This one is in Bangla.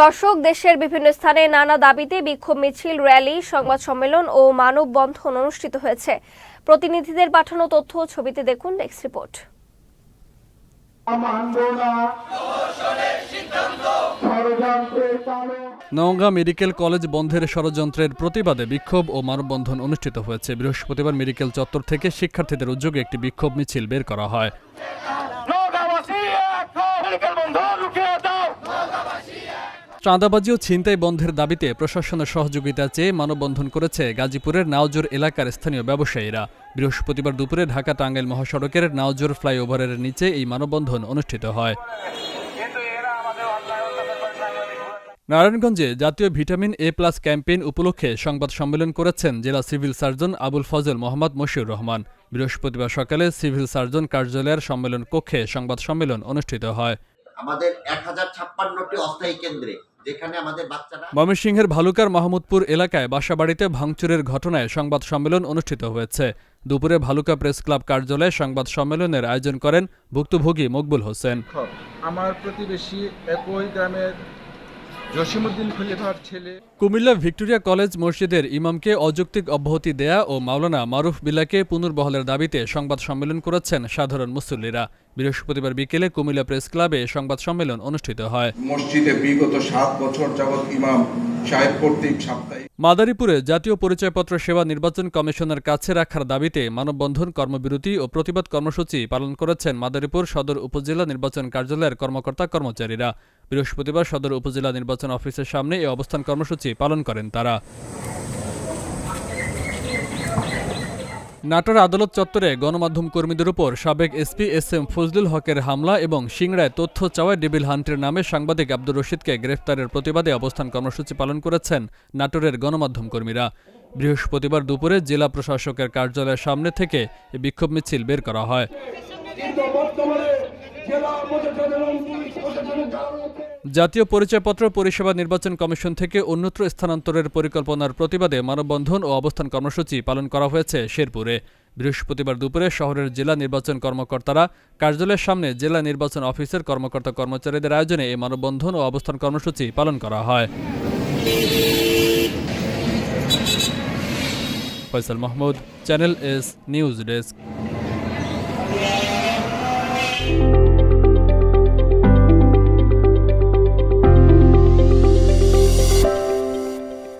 দর্শক, দেশের বিভিন্ন স্থানে নানা দাবিতে বিক্ষোভ মিছিল, র্যালি, সংবাদ সম্মেলন ও মানববন্ধন অনুষ্ঠিত হয়েছে। প্রতিনিধিদের পাঠানো তথ্য ও ছবিতে দেখুন desk report. Naogaon medical college বন্ধের ষড়যন্ত্রের প্রতিবাদে বিক্ষোভ ও মানববন্ধন অনুষ্ঠিত হয়েছে। বৃহস্পতিবার মেডিকেল চত্বর থেকে শিক্ষার্থীদের উদ্যোগে একটি বিক্ষোভ মিছিল বের করা হয়। চাঁদাবাজি ও ছিনতাই বন্ধের দাবিতে প্রশাসনের সহযোগিতা চেয়ে মানববন্ধন করেছে গাজীপুরের নাওজোর এলাকার স্থানীয় ব্যবসায়ীরা। বৃহস্পতিবার দুপুরে ঢাকা টাঙ্গাইল মহাসড়কের নাওজোর ফ্লাইওভারের নিচে এই মানববন্ধন অনুষ্ঠিত হয়। নারায়ণগঞ্জে জাতীয় ভিটামিন এ+ ক্যাম্পেইন উপলক্ষে সংবাদ সম্মেলন করেছেন জেলা সিভিল সার্জন আবুল ফজল মোহাম্মদ মশিউর রহমান। বৃহস্পতিবার সকালে সিভিল সার্জন কার্যালয়ের সম্মেলন কক্ষে সংবাদ সম্মেলন অনুষ্ঠিত হয়। আমাদের 1056টি অস্থায়ী কেন্দ্রে যেখানে আমাদের বাচ্চারা ময়মনসিংহের ভালুকার মাহমুদপুর এলাকায় বাসাবাড়িতে ভাঙচুরের ঘটনায় সংবাদ সম্মেলন অনুষ্ঠিত হয়েছে। দুপুরে ভালুকা প্রেস ক্লাব কার্যালয়ে সংবাদ সম্মেলনের আয়োজন করেন ভুক্তভোগী মকবুল হোসেন। আমার প্রতিবেশী একই গ্রামের জসিমউদ্দিন খলিফার ছেলে। কুমিল্লা ভিক্টোরিয়া কলেজ মসজিদের ইমামকে অযৌক্তিক অব্যাহতি দেয়া ও মাওলানা মারুফ বিল্লাহকে পুনর্বহালের দাবিতে সংবাদ সম্মেলন করেছেন সাধারণ মুসল্লিরা। বৃহস্পতিবার বিকেলে কুমিল্লা প্রেস ক্লাবে সংবাদ সম্মেলন অনুষ্ঠিত হয়। মসজিদে বিগত 7 বছর যাবৎ ইমাম সাহেব কর্তৃক সাপ্তাহিক মাদারীপুরে জাতীয় পরিচয়পত্র সেবা নির্বাচন কমিশনের কাছে রাখার দাবিতে মানববন্ধন, কর্মবিরতি ও প্রতিবাদ কর্মসূচি পালন করেছেন মাদারীপুর সদর উপজেলা নির্বাচন কার্যালয়ের কর্মকর্তা কর্মচারীরা। বৃহস্পতিবার সদর উপজেলা নির্বাচন অফিসের সামনে এই অবস্থান কর্মসূচি পালন করেন তারা। নাটোর আদালত চত্বরে গণমাধ্যম কর্মীদের উপর সাবেক এসপি SM ফজলুল হকের হামলা এবং সিংড়ায় তথ্য চাওয়ায় ডেভিল হান্টের নামে সাংবাদিক আব্দুর রশিদকে গ্রেফতারের প্রতিবাদে অবস্থান কর্মসূচি পালন করেছেন নাটোরের গণমাধ্যম কর্মীরা। বৃহস্পতিবার দুপুরে জেলা প্রশাসকের কার্যালয়ের সামনে থেকে এই বিক্ষোভ মিছিল বের করা হয়। জাতীয় পরিচয়পত্র পরিষেবা নির্বাচন কমিশন থেকে অন্যত্র স্থানান্তরের পরিকল্পনার প্রতিবাদে মানববন্ধন ও অবস্থান কর্মসূচি পালন করা হয়েছে শেরপুরে। বৃহস্পতিবার দুপুরে শহরের জেলা নির্বাচন কর্মকর্তারা কার্যালয়ের সামনে জেলা নির্বাচন অফিসের কর্মকর্তা কর্মচারীদের আয়োজনে এই মানববন্ধন ও অবস্থান কর্মসূচি পালন করা হয়। Faisal Mahmud, channel S news desk.